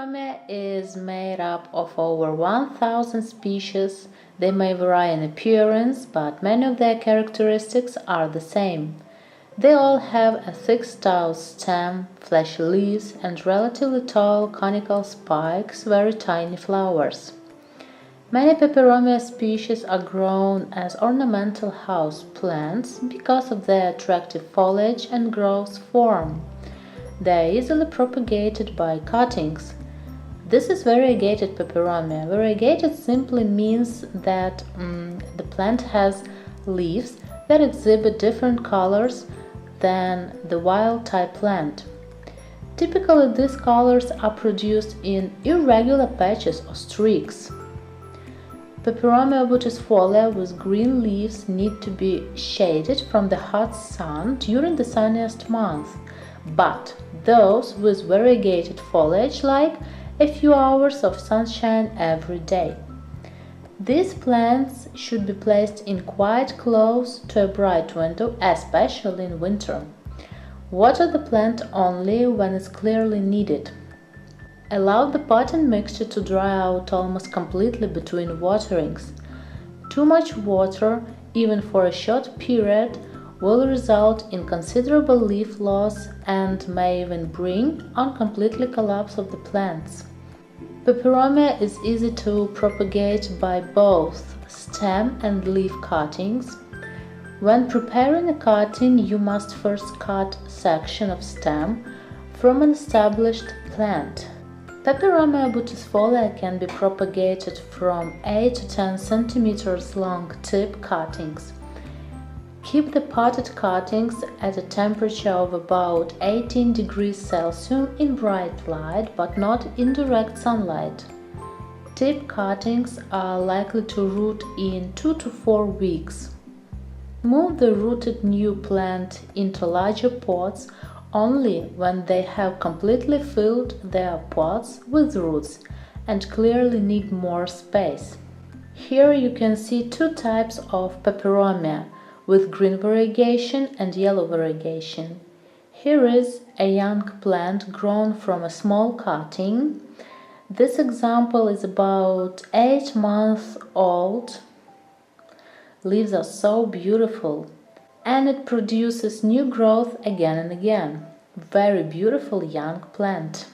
Peperomia is made up of over 1,000 species. They may vary in appearance, but many of their characteristics are the same. They all have a thick stout stem, fleshy leaves, and relatively tall conical spikes, very tiny flowers. Many Peperomia species are grown as ornamental house plants because of their attractive foliage and growth form. They are easily propagated by cuttings. This is variegated Peperomia. Variegated simply means that the plant has leaves that exhibit different colors than the wild-type plant. Typically, these colors are produced in irregular patches or streaks. Peperomia vitisfolia with green leaves need to be shaded from the hot sun during the sunniest month, but those with variegated foliage like a few hours of sunshine every day. These plants should be placed in quite close to a bright window, especially in winter. Water the plant only when it's clearly needed. Allow the potting mixture to dry out almost completely between waterings. Too much water, even for a short period, will result in considerable leaf loss and may even bring on completely collapse of the plants. Peperomia is easy to propagate by both stem and leaf cuttings. When preparing a cutting, you must first cut a section of stem from an established plant. Peperomia vitisfolia can be propagated from 8 to 10 cm long tip cuttings. Keep the potted cuttings at a temperature of about 18 degrees Celsius in bright light, but not in direct sunlight. Tip cuttings are likely to root in 2 to 4 weeks. Move the rooted new plant into larger pots only when they have completely filled their pots with roots and clearly need more space. Here you can see two types of Peperomia, with green variegation and yellow variegation. Here is a young plant grown from a small cutting. This example is about 8 months old. Leaves are so beautiful, and it produces new growth again and again. Very beautiful young plant.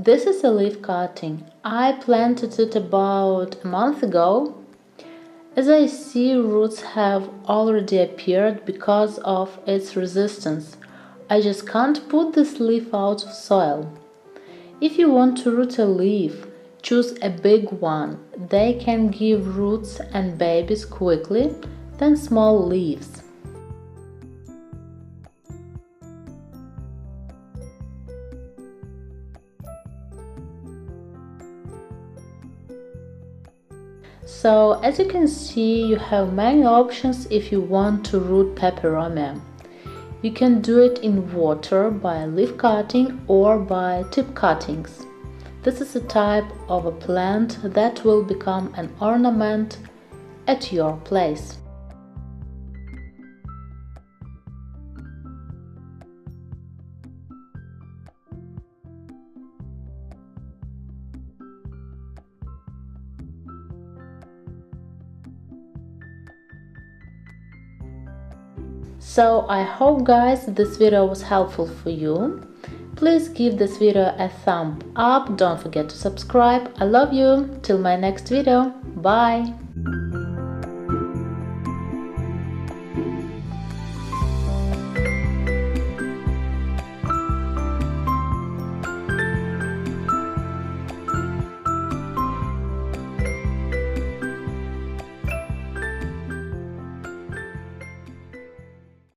This is a leaf cutting. I planted it about a month ago. As I see, roots have already appeared because of its resistance. I just can't put this leaf out of soil. If you want to root a leaf, choose a big one. They can give roots and babies quickly than small leaves. So, as you can see, you have many options if you want to root Peperomia. You can do it in water by leaf cutting or by tip cuttings. This is a type of a plant that will become an ornament at your place. So I hope guys this video was helpful for you. Please give this video a thumb up, don't forget to subscribe. I love you, till my next video, bye!